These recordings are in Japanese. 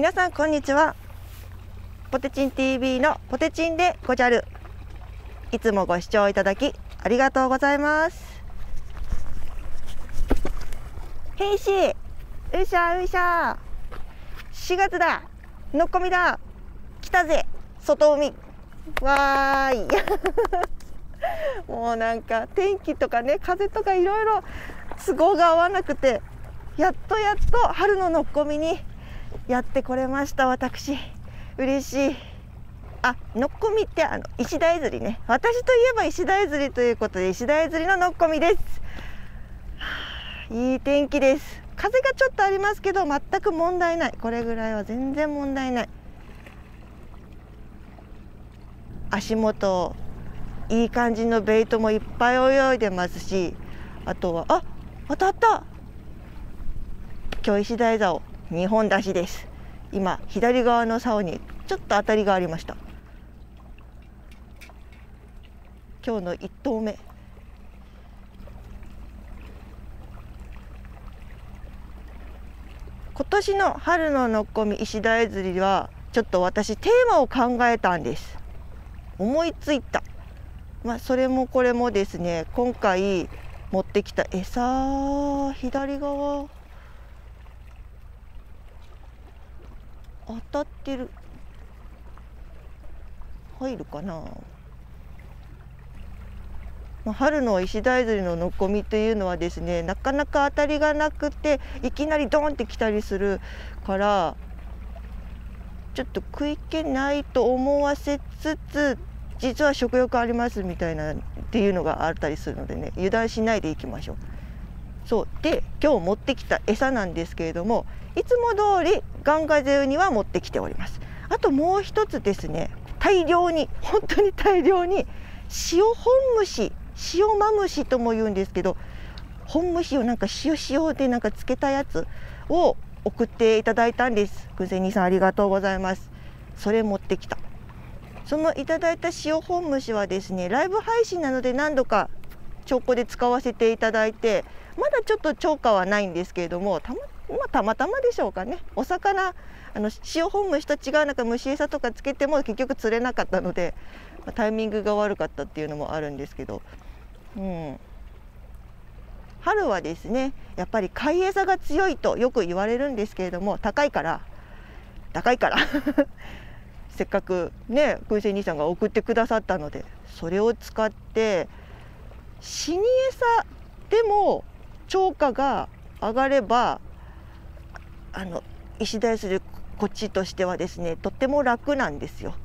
皆さんこんにちは。ポテチン TV のポテチンでごじゃる。いつもご視聴いただきありがとうございます。へいし、うしゃうしゃ。4月だ。のっこみだ。来たぜ。外海。わーい。もうなんか天気とかね、風とかいろいろ都合が合わなくて、やっと春ののっこみにやってこれました。私嬉しい。のっこみって石鯛釣りね。私といえば石鯛釣りということで、石鯛釣りののっこみです。いい天気です。風がちょっとありますけど全く問題ない。これぐらいは全然問題ない。足元いい感じのベイトもいっぱい泳いでますし、あとは当たった。今日石鯛竿2本出しです。今左側の竿にちょっと当たりがありました。今日の1投目。今年の春ののっこみ石鯛釣りはちょっと私テーマを考えたんです。思いついた。それもこれもですね、今回持ってきた餌、左側当たってる。入るかな。春の石鯛釣りののっこみというのはですね、なかなか当たりがなくていきなりドンってきたりするから、ちょっと食い気ないと思わせつつ、実は食欲ありますみたいなっていうのがあったりするのでね、油断しないでいきましょう。そうで、今日持ってきた餌なんですけれども、いつも通りガンガゼウニは持ってきております。あともう一つですね、大量に、本当に大量に塩本虫、塩マムシとも言うんですけど、本虫をなんか塩でなんかつけたやつを送っていただいたんです。ぐんせにさんありがとうございます。それ持ってきた。そのいただいた塩本虫はですね、ライブ配信なので何度か釣果で使わせていただいて、まだちょっと釣果はないんですけれども、たまたまでしょうかね。お魚塩本虫と違うなんか虫餌とかつけても結局釣れなかったので、タイミングが悪かったっていうのもあるんですけど、春はですね、やっぱり貝餌が強いとよく言われるんですけれども、高いからせっかくね、くんせい兄さんが送ってくださったので、それを使って死に餌でも釣果が上がれば、石鯛釣りこっちとしてはですね、とっても楽なんですよ。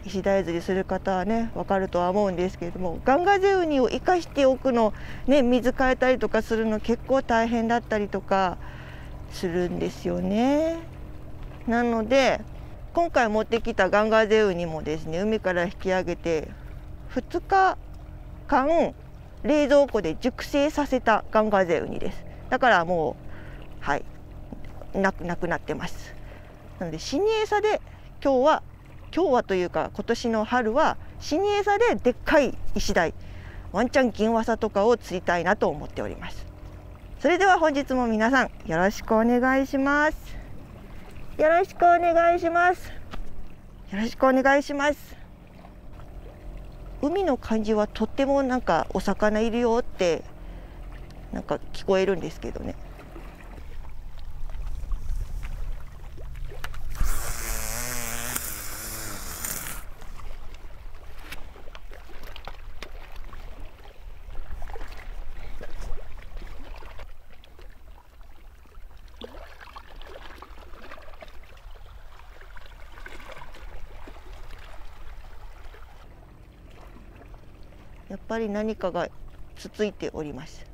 石鯛釣りする方はね分かるとは思うんですけれども、ガンガゼウニを生かしておくのね、水変えたりとかするの結構大変だったりとかするんですよね。なので今回持ってきたガンガゼウニもですね、海から引き上げて2日間冷蔵庫で熟成させたガンガゼウニです。だからもうなくなってます。なので死に餌で今日はというか今年の春は死に餌ででっかい石鯛、ワンチャン銀ワサとかを釣りたいなと思っております。それでは本日も皆さんよろしくお願いします。よろしくお願いします。よろしくお願いします。海の感じはとってもなんかお魚いるよってなんか聞こえるんですけどね。やっぱり何かがつついております。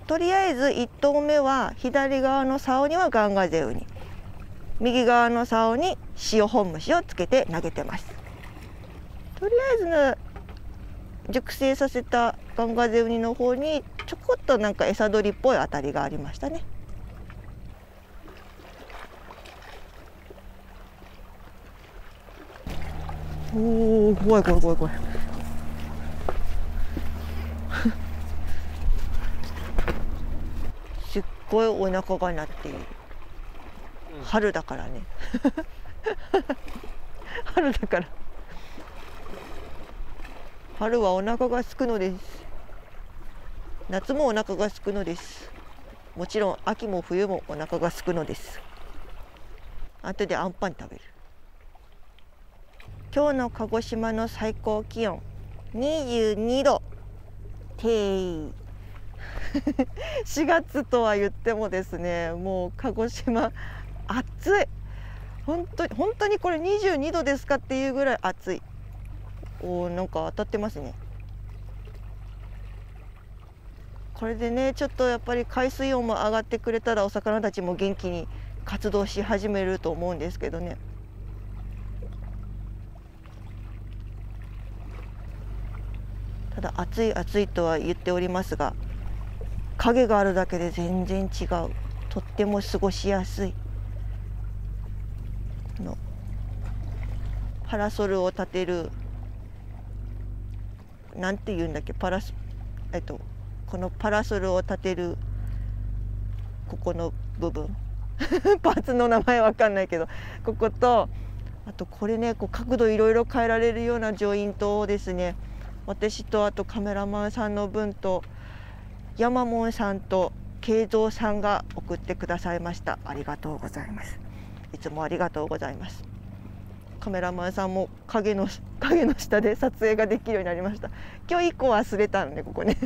とりあえず1投目は左側の竿にはガンガゼウニ、右側の竿に塩本虫をつけて投げてます。とりあえずね、熟成させたガンガゼウニの方にちょこっとなんか餌取りっぽい当たりがありましたね。おお、怖い。すっごいお腹が鳴っている。春だからね春だから、春はお腹が空くのです。夏もお腹が空くのです。もちろん秋も冬もお腹が空くのです。後でアンパン食べる。今日の鹿児島の最高気温22度てー4月とは言ってもですね、もう鹿児島暑い。本当にこれ22度ですかっていうぐらい暑い。なんか当たってますね。これでね、ちょっとやっぱり海水温も上がってくれたらお魚たちも元気に活動し始めると思うんですけどね。ただ暑い暑いとは言っておりますが、影があるだけで全然違う。とっても過ごしやすい。このパラソルを立てる、なんて言うんだっけ、このパラソルを立てるここの部分パーツの名前わかんないけど、ここと、あとこれね、こう角度いろいろ変えられるようなジョイントをですね、私とあとカメラマンさんの分と山門さんと慶三さんが送ってくださいました。ありがとうございます。いつもありがとうございます。カメラマンさんも影の下で撮影ができるようになりました。今日1個忘れたのね、ここね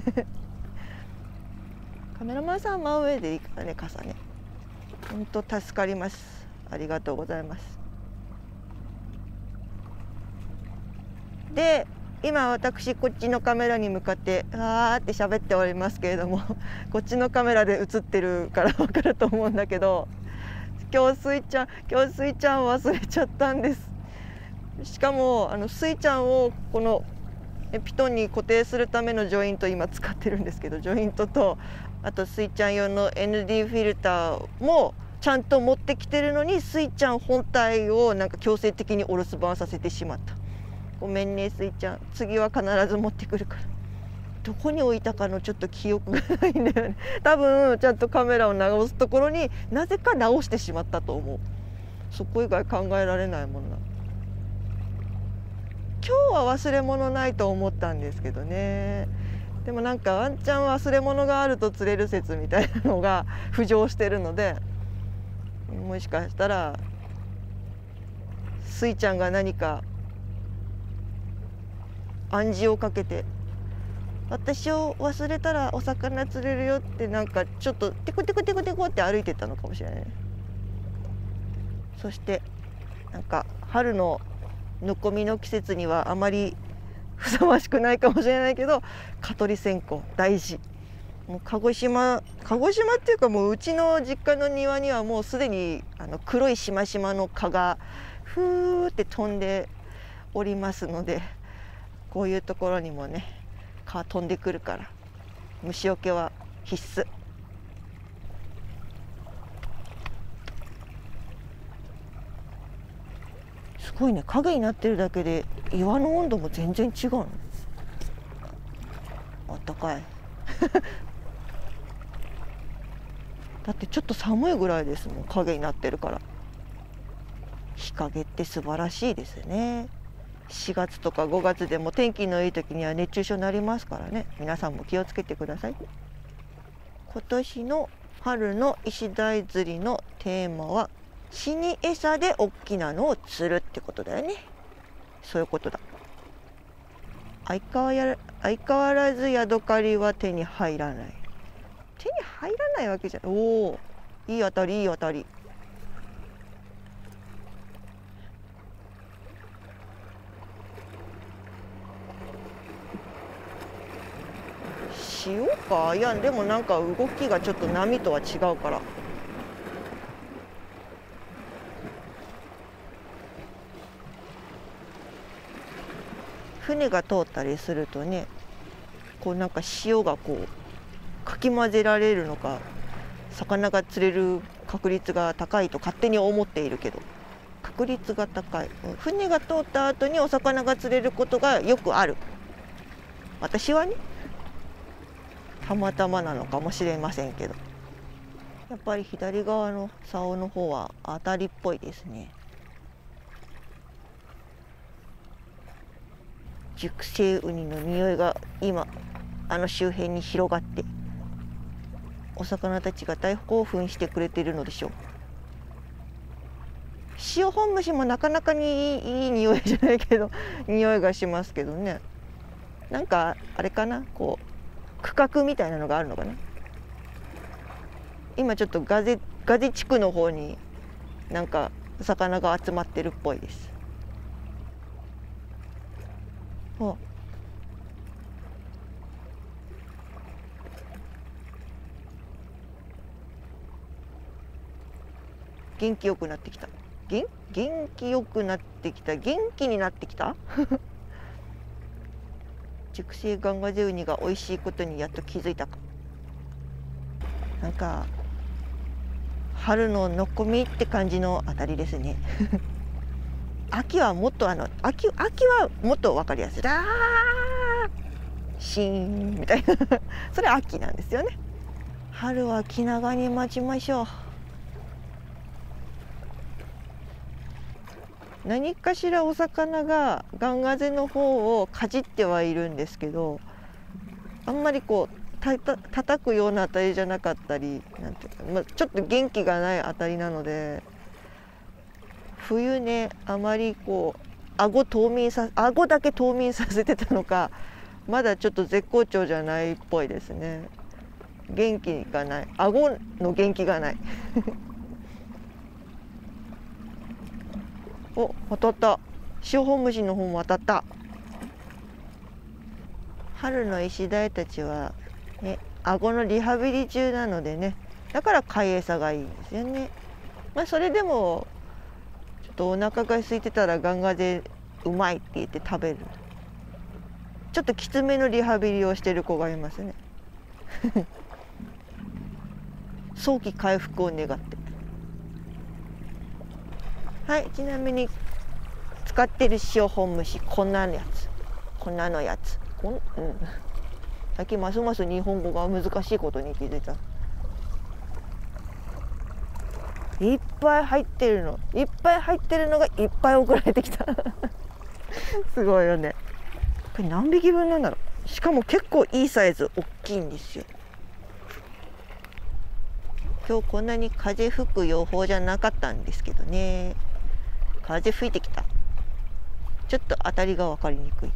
カメラマンさん真上でいいからね、傘ね。本当助かります。ありがとうございます。で、今私こっちのカメラに向かってあーって喋っておりますけれども、こっちのカメラで映ってるから分かると思うんだけど、今日スイちゃん忘れちゃったんです。しかもスイちゃんをこのピトンに固定するためのジョイント今使ってるんですけど、ジョイントとあとスイちゃん用の ND フィルターもちゃんと持ってきてるのに、スイちゃん本体をなんか強制的にお留守番させてしまった。ごめんねスイちゃん、次は必ず持ってくるから。どこに置いたかのちょっと記憶がないんだよね。多分ちゃんとカメラを直すところになぜか直してしまったと思う。そこ以外考えられないもんな。今日は忘れ物ないと思ったんですけどね。でもなんかワンチャン忘れ物があると釣れる説みたいなのが浮上してるので、もしかしたらスイちゃんが何か暗示をかけて、私を忘れたらお魚釣れるよって、なんかちょっとテコテコテコテコって歩いてたのかもしれない。そしてなんか春のぬこみの季節にはあまりふさわしくないかもしれないけど、蚊取り線香大事。もう鹿児島っていうか、もううちの実家の庭にはもうすでに黒いしましまの蚊がふーって飛んでおりますので、こういうところにもね蚊飛んでくるから虫除けは必須。すごいね、影になってるだけで岩の温度も全然違うの。あったかいだってちょっと寒いぐらいですもん、影になってるから。日陰って素晴らしいですね。4月とか5月でも天気のいい時には熱中症になりますからね。皆さんも気をつけてください。今年の春の石鯛釣りのテーマは死に餌で大きなのを釣るってことだよね。そういうことだ。相変わらずヤドカリは手に入らない。手に入らないわけじゃない。おお、いい当たりいい当たり。しようか。いやでもなんか動きがちょっと波とは違うから。船が通ったりするとね、こうなんか潮がこうかき混ぜられるのか、魚が釣れる確率が高いと勝手に思っているけど、確率が高い。船が通った後にお魚が釣れることがよくある。私はね、たまたまなのかもしれませんけど。やっぱり左側の竿の方は当たりっぽいですね。熟成ウニの匂いが今周辺に広がって、お魚たちが大興奮してくれているのでしょう。塩本虫もなかなかにいい匂いじゃないけど匂いがしますけどね。なんかあれかな、こう区画みたいなのがあるのかな。今ちょっとガゼ地区の方になんか魚が集まってるっぽいです。あ、元気よくなってきた。元気よくなってきた。元気になってきた熟成ガンガゼウニが美味しいことにやっと気づいたか。なんか春ののっこみって感じのあたりですね秋はもっと秋はもっと分かりやすい。シーンみたいなそれ秋なんですよね。春は気長に待ちましょう。何かしらお魚がガンガゼの方をかじってはいるんですけど、あんまりこう叩くようなあたりじゃなかったり、なんていうか、ちょっと元気がないあたりなので、冬ね、あまりこう顎だけ冬眠させてたのか、まだちょっと絶好調じゃないっぽいですね。元気がない、顎の元気がないお、当たった。塩本虫の方も当たった。春のイシダイたちはね、顎のリハビリ中なのでね、だから貝餌がいいんですよね。それでもちょっとお腹が空いてたらガンガゼうまいって言って食べる。ちょっときつめのリハビリをしてる子がいますね早期回復を願って。はい、ちなみに使ってる塩本虫、粉のやつ、最近ますます日本語が難しいことに気づいた。いっぱい入ってるのがいっぱい送られてきたすごいよね。これ何匹分なんだろう。しかも結構いいサイズ、大きいんですよ。今日こんなに風吹く予報じゃなかったんですけどね。風吹いてきた。ちょっと当たりが分かりにくい。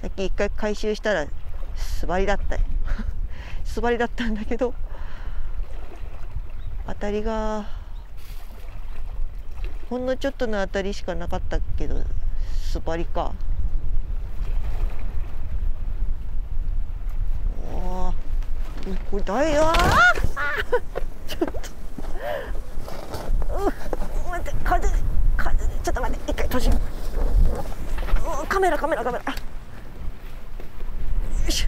さっき一回回収したら素張りだったよ素張りだったんだけど、当たりがほんのちょっとの当たりしかなかったけど、素張りか。おこれだいよちょっと待って、風ちょっと待って、一回閉じる。カメラよいしょ、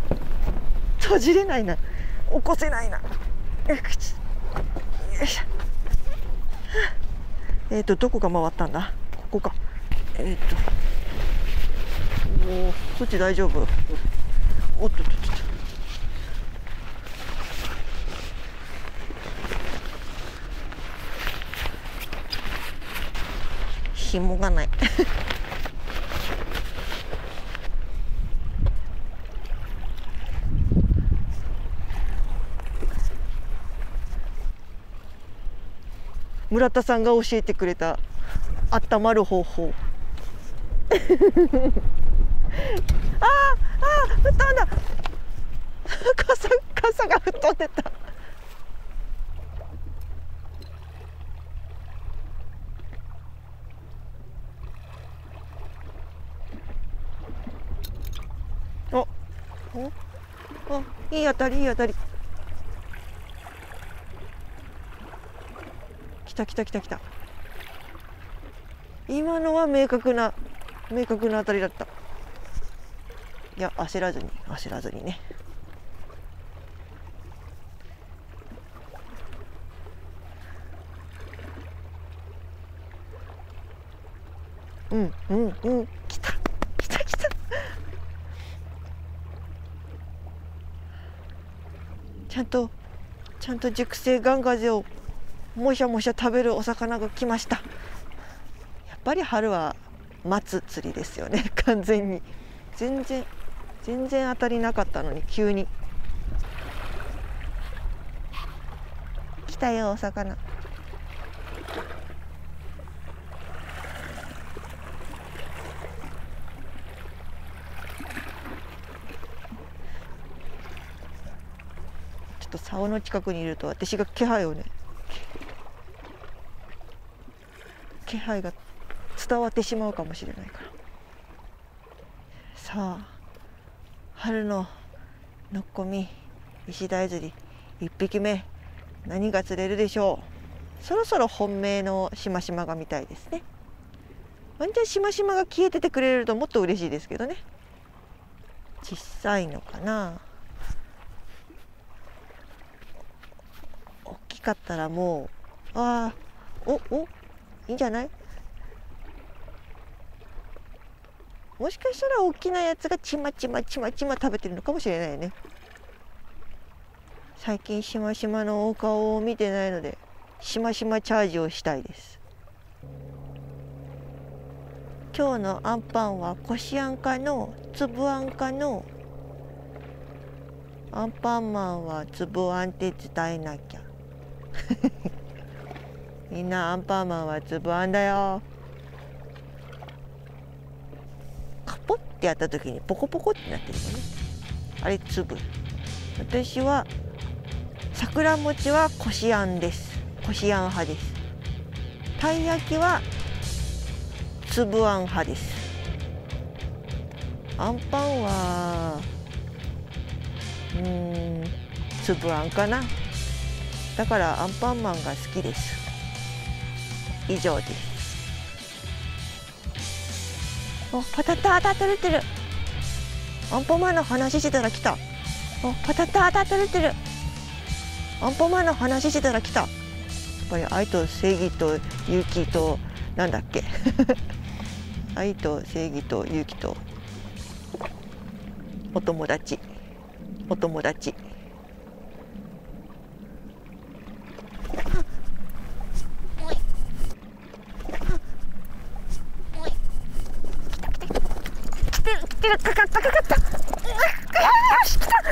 閉じれないな、起こせないな。よいしょ。どこが回ったんだ。ここか。そっち大丈夫。おっとっとっと。紐がない村田さんが教えてくれた温まる方法吹っ飛んだ傘が吹っ飛んでた。いい当たり。来た。今のは明確な当たりだった。いや、焦らずにね。来た。ちゃんと熟成ガンガゼをもしゃもしゃ食べるお魚が来ました。やっぱり春は待つ釣りですよね。完全に全然当たりなかったのに急に来たよお魚。ちょっと竿の近くにいると私が気配が伝わってしまうかもしれないから。さあ春ののっこみ石鯛釣り1匹目何が釣れるでしょう。そろそろ本命のしましまが見たいですね。ワンちゃんしましまが消えててくれるともっと嬉しいですけどね。小さいのかな。大きかったらもういいんじゃない。もしかしたら大きなやつがちまちま食べてるのかもしれないね。最近しましまのお顔を見てないのでしましまチャージをしたいです。今日のあんパンはこしあんかの粒あんかの。アンパンマンは粒あんって伝えなきゃ。みんなアンパンマンは粒あんだよ。カポってやった時にポコポコってなってるのね。あれ粒。私は桜餅はこしあんです。こしあん派です。たい焼きは粒あん派です。あんパンは粒あんかな。だからアンパンマンが好きです。以上です。お、パタタタ取れてる。アンパンマンの話してたら来た。お、パタタタ取れてる。アンパンマンの話してたら来た。やっぱり愛と正義と勇気となんだっけ。愛と正義と勇気とお友達。かかった。よし、来たよ。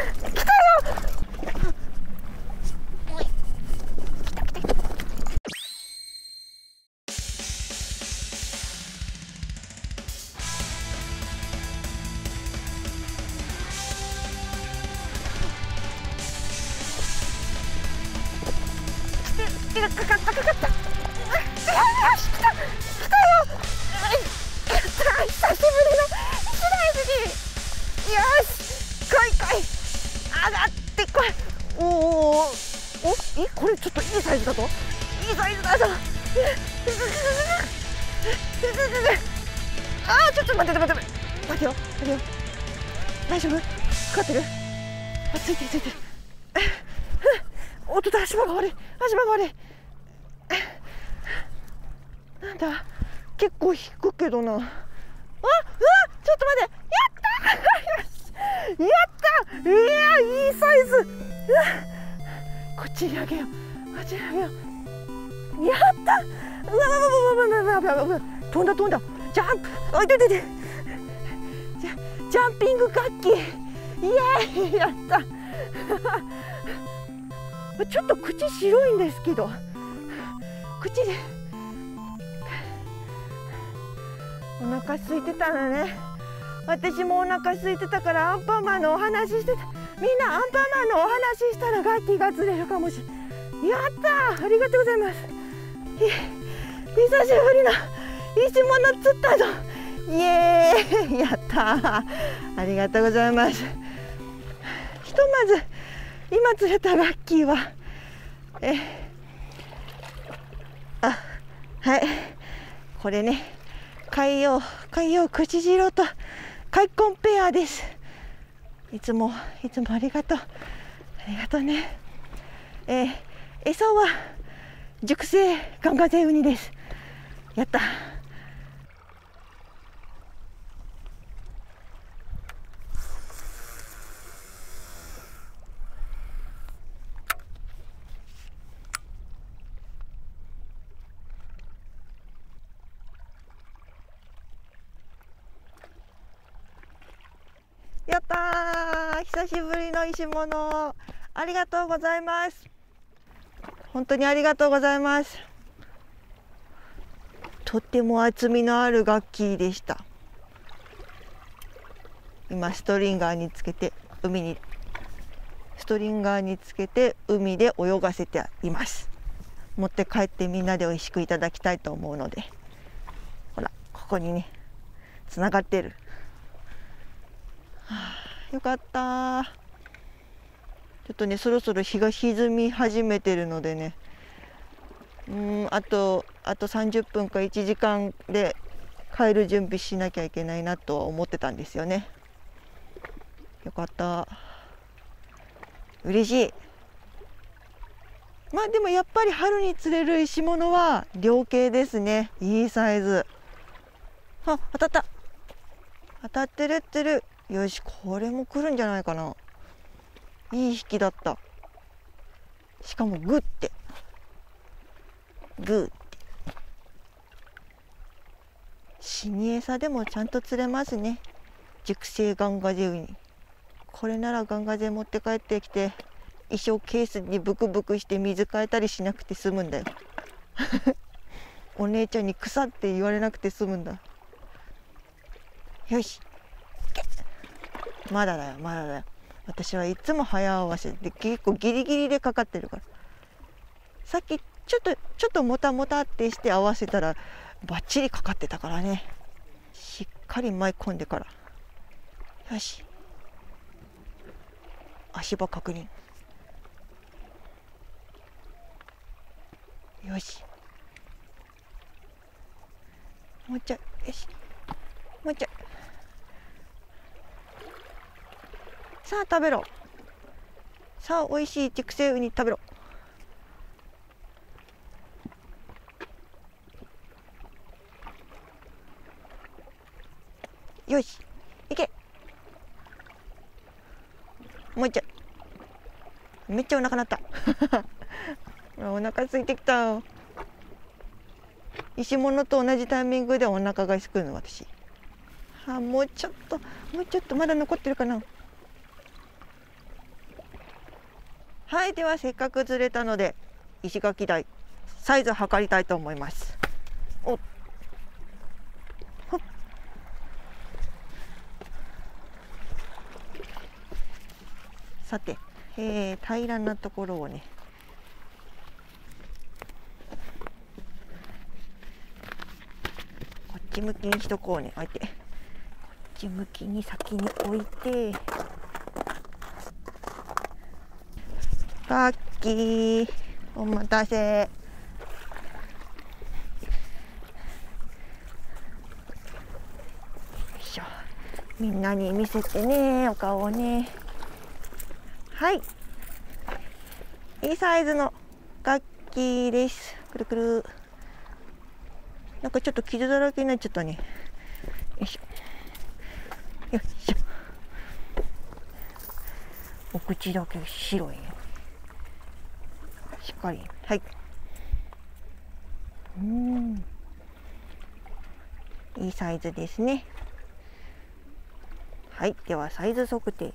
かかった。よし、来たよ。久しぶりの石鯛釣り。よし、来い。上がってこい。これちょっといいサイズだぞ。ちょっと待ってよ。大丈夫？かかってる？ついてる。おっと、足場が悪い。なんだ、結構引くけどな。ちょっと待って。やったいや、いいサイズ。こっちにあげよう。やったうわ飛んだ。ジャンプ。ジャンピング楽器。イエーイ、やったちょっと口白いんですけど、口でお腹空いてたのね。私もお腹空いてたからアンパンマンのお話してた。みんなアンパンマンのお話したらガッキーが釣れるかもしれない。やったー、ありがとうございます。久しぶりの石物釣ったぞ。イエーイ、やったー、ありがとうございます。ひとまず今釣れたガッキーははい、これね、海洋口白とカイコンペアです。いつもありがとうね。餌は熟成ガンガゼウニです。やった。久しぶりの石物、ありがとうございます。本当にありがとうございます。とても厚みのある楽器でした。今ストリンガーにつけて海で泳がせています。持って帰ってみんなで美味しくいただきたいと思うので、ほらここにねつながってる。よかった。ちょっとねそろそろ日が沈み始めてるのでね、あと30分か1時間で帰る準備しなきゃいけないなとは思ってたんですよね。よかった。嬉しい。まあでもやっぱり春に釣れる石物は良系ですね。いいサイズ。あ、当たった。当たってる。よし、これも来るんじゃないかな。いい引きだった。しかもグッて。死に餌でもちゃんと釣れますね。熟成ガンガゼウニ。これならガンガゼ持って帰ってきて一生ケースにブクブクして水変えたりしなくて済むんだよ。お姉ちゃんに腐って言われなくて済むんだ。よし、まだだよ。私はいつも早合わせで結構ギリギリでかかってるから。さっきちょっともたもたってして合わせたらバッチリかかってたからね。しっかり巻き込んでから。よし、足場確認。よし、もうちょい。よし、もうちょい。さあ食べろ。さあ美味しい熟成ウニ食べろ。よし、いけ。もうちょい。めっちゃお腹鳴った。お腹空いてきた。石物と同じタイミングでお腹がすくの私。もうちょっとまだ残ってるかな。はい、ではせっかく釣れたので石垣台サイズ測りたいと思います。おっ、さて、平らなところをねこっち向きにしとこうね。置いてこっち向きに先に置いて、ガッキーお待たせ。みんなに見せてね、お顔をね。はい、いいサイズのガッキーです。くるくる。なんかちょっと傷だらけになっちゃったね。よいしょ。お口だけ白いね。しっかり。はい。いいサイズですね。はい、ではサイズ測定、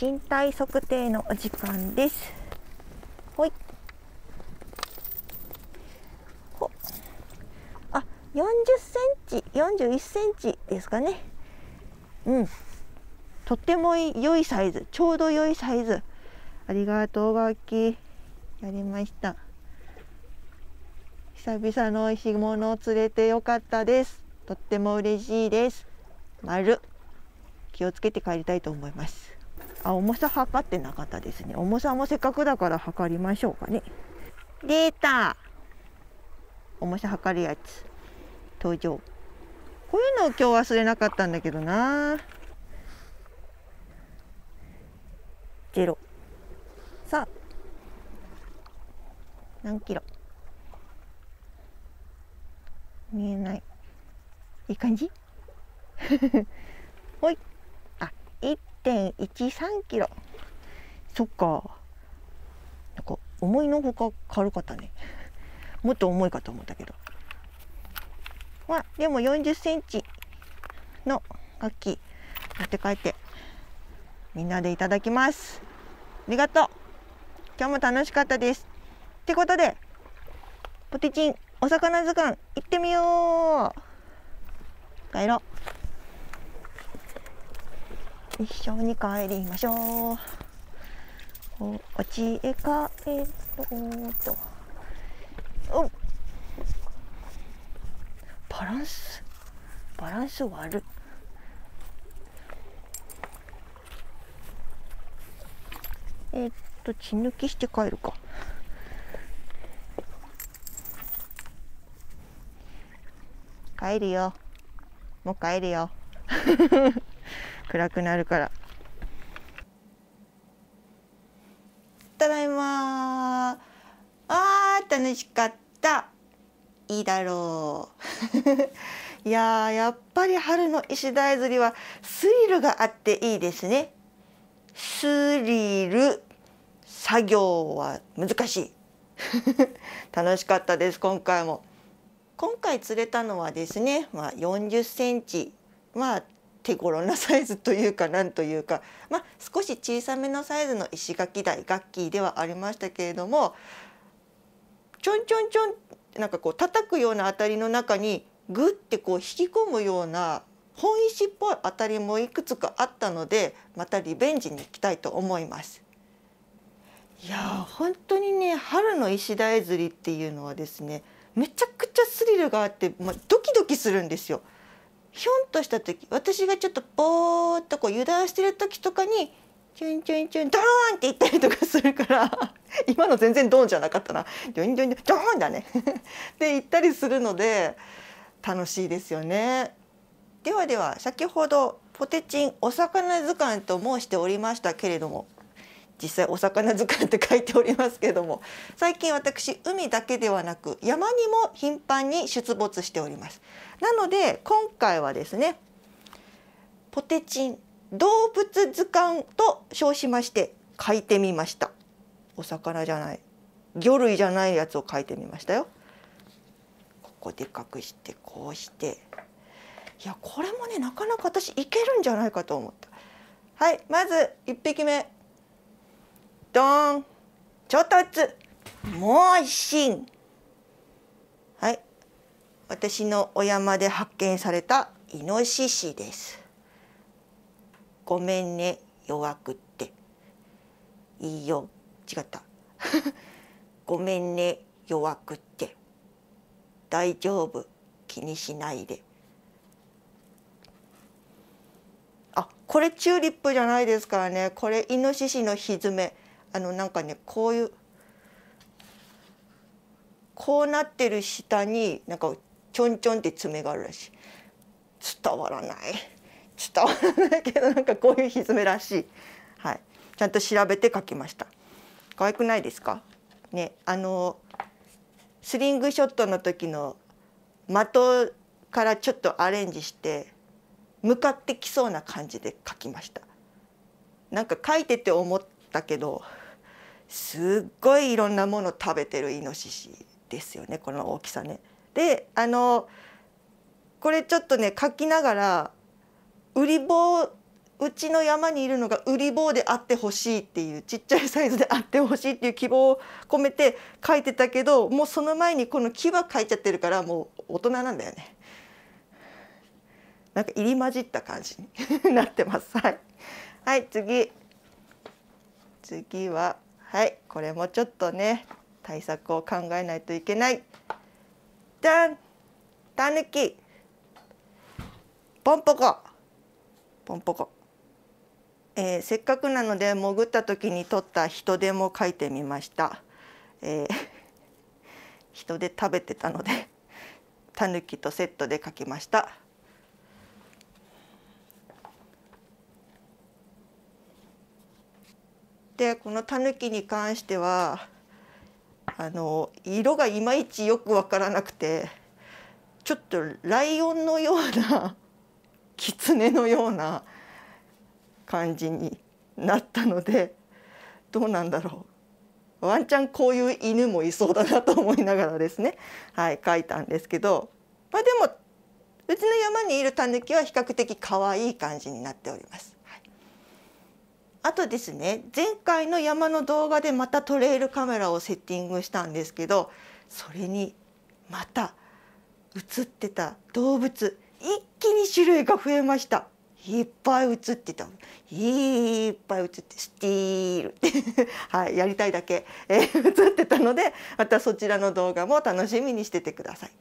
身体測定のお時間です。ほい。40センチ、41センチですかね。とっても良いサイズ、ちょうど良いサイズ。ありがとうガッキー。やりました。久々の石物を釣れてよかったです。とっても嬉しいです。気をつけて帰りたいと思います。重さ測ってなかったですね。重さもせっかくだから測りましょうかね。データ重さ測るやつ登場。こういうのを今日忘れなかったんだけどな。0。さあ何キロ。見えない。いい感じ。ほい。1.13 キロ。そっか。なんか思いのほか軽かったね。もっと重いかと思ったけど。でも40センチの楽器持って帰ってみんなでいただきます。ありがとう。今日も楽しかったです。ってことでポテチンお魚図鑑行ってみよう。帰ろう。一緒に帰りましょう。お家へ帰ろうと。お、バランス悪い。血抜きして帰るか。帰るよ。もう帰るよ。暗くなるから。ただいま。楽しかった。いいだろう。いややっぱり春の石鯛釣りはスリルがあっていいですね。スリル。作業は難しい。楽しかったです。今回釣れたのはですね、40センチ、手頃なサイズというかなんというか、少し小さめのサイズの石垣鯛ガッキーではありましたけれども、ちょんちょんちょんなんかこう叩くような当たりの中にグッてこう引き込むような本石っぽい当たりもいくつかあったので、またリベンジに行きたいと思います。いや本当にね、春の石鯛釣りっていうのはですね、めちゃくちゃスリルがあって、ドキドキするんですよ。ひょんとした時、私がちょっとぼーっとこう油断してる時とかにチュンチュンチュンドーンっていったりとかするから今の全然ドーンじゃなかったな、ドンドンドーンだねで行ったりするので楽しいですよね。では先ほどポテチンお魚図鑑と申しておりましたけれども、実際お魚図鑑って書いておりますけれども、最近私海だけではなく山にも頻繁に出没しております。なので今回はですね、ポテチン動物図鑑と称しまして書いてみました。お魚じゃない、魚類じゃないやつを書いてみましたよ。ここで隠してこうして、いやこれもね、なかなか私いけるんじゃないかと思った。はい、まず1匹目、ドーン、ちょっとつもう一心。はい、私のお山で発見されたイノシシです。ごめんね、弱くって。いいよ、違ったごめんね、弱くって。大丈夫、気にしないで。これチューリップじゃないですからね。これイノシシのひづめ。なんかね、こうなってる下になんかちょんちょんって爪があるらしい。伝わらないけど、なんかこういうひづめらしい。はい、ちゃんと調べて描きました。可愛くないですかね。スリングショットの時の的からちょっとアレンジして向かってきそうな感じで描きました。なんか描いてて思ったけど、すっごいいろんなもの食べてるイノシシですよね、この大きさね。でこれちょっとね描きながら、うり坊、うちの山にいるのがうり坊であってほしいっていう、ちっちゃいサイズであってほしいっていう希望を込めて描いてたけど、もうその前にこの牙描いちゃってるから、もう大人なんだよね。なんか入り混じった感じになってます。はい、はい、次は、はい、これもちょっとね対策を考えないといけない。じゃん、タヌキ、ポンポコ。せっかくなので潜った時に撮った人手も描いてみました。人で食べてたのでタヌキとセットで描きました。でこのタヌキに関しては色がいまいちよく分からなくて、ちょっとライオンのようなキツネのような感じになったので、どうなんだろう、ワンチャンこういう犬もいそうだなと思いながらですね、はい、描いたんですけど、でもうちの山にいるタヌキは比較的可愛い感じになっております。はい、あとですね、前回の山の動画でまたトレイルカメラをセッティングしたんですけど、それにまた映ってた動物、一気に種類が増えました。いっぱい映ってた。いっぱい映ってスティールってはい、やりたいだけ、映ってたので、またそちらの動画も楽しみにしててください。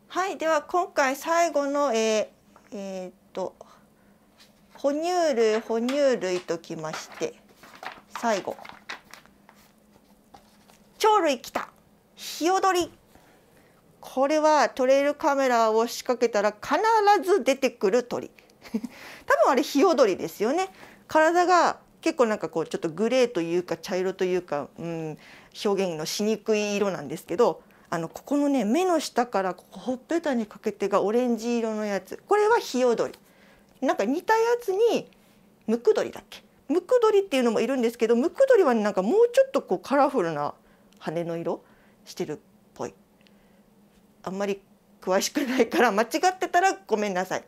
はい、では今回最後の哺乳類ときまして、最後鳥類きた、ヒヨドリ。これはトレイルカメラを仕掛けたら必ず出てくる鳥多分あれヒヨドリですよね。体が結構なんかこうちょっとグレーというか茶色というか、表現のしにくい色なんですけど、ここのね目の下からほっぺたにかけてがオレンジ色のやつ、これはヒヨドリ。なんか似たやつにムクドリだっけ、ムクドリっていうのもいるんですけど、ムクドリはなんかもうちょっとこうカラフルな羽の色してるっぽい。あんまり詳しくないから間違ってたらごめんなさい。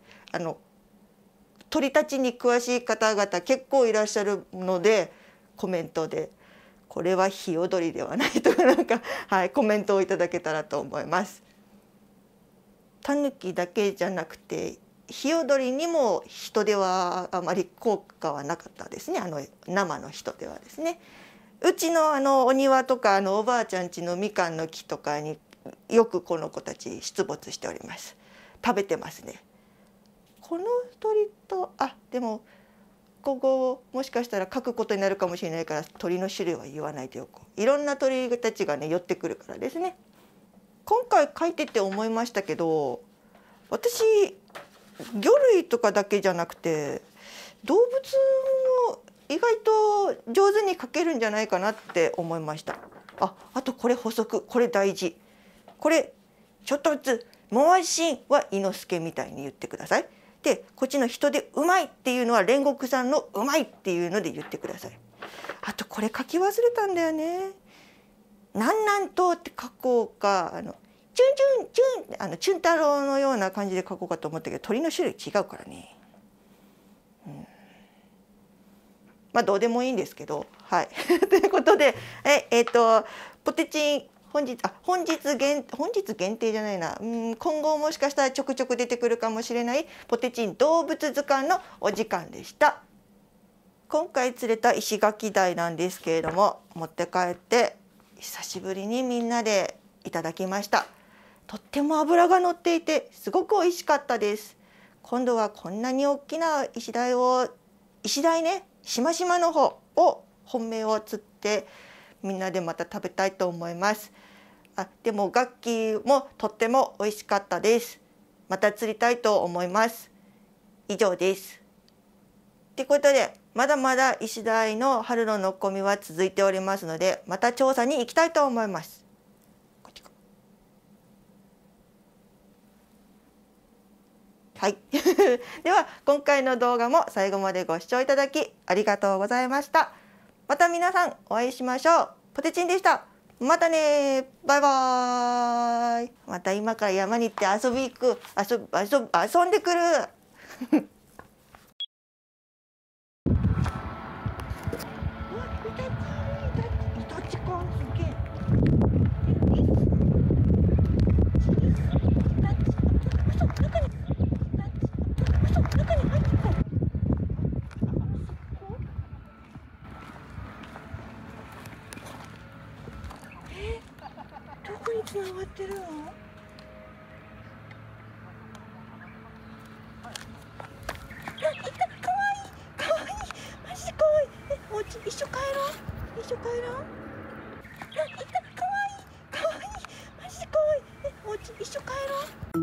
鳥たちに詳しい方々結構いらっしゃるので、コメントでこれはヒヨドリではないとかなんか、はい、コメントをいただけたらと思います。タヌキだけじゃなくてヒヨドリにも人ではあまり効果はなかったですね。生の人ではですね。うちのお庭とかおばあちゃん家のみかんの木とかによくこの子たち出没しております。食べてますね。この鳥とでもここもしかしたら書くことになるかもしれないから鳥の種類は言わないでおこう。いろんな鳥たちがね寄ってくるからですね。今回書いてて思いましたけど、私魚類とかだけじゃなくて動物も意外と上手に描けるんじゃないかなって思いました。あとこれ補足、これ大事。これちょっとずつモアシンは伊之助みたいに言ってください。でこっちの人でうまいっていうのは煉獄さんのうまいっていうので言ってください。あとこれ書き忘れたんだよね。南南東って書こうか、チュンチュンチュンチュン太郎のような感じで書こうかと思ったけど鳥の種類違うからね。まあどうでもいいんですけど、はいということでポテチン本日限定じゃないな、今後もしかしたらちょくちょく出てくるかもしれないポテチン動物図鑑のお時間でした。今回釣れた石垣鯛なんですけれども、持って帰って久しぶりにみんなでいただきました。とっても脂が乗っていてすごく美味しかったです。今度はこんなに大きな石鯛ね、しましまの方を本命を釣ってみんなでまた食べたいと思います。でもガッキーもとっても美味しかったです。また釣りたいと思います。以上です。ってことでまだまだ石鯛の春ののっこみは続いておりますので、また調査に行きたいと思います。はい、では今回の動画も最後までご視聴いただきありがとうございました。また皆さんお会いしましょう。ポテチンでした。またね、バイバーイ。また今から山に行って遊んでくるどこにつながってるの？いた、かわいい、マジでかわいい。お家一緒帰ろう。いた、かわいい、マジでかわいい。お家一緒帰ろう。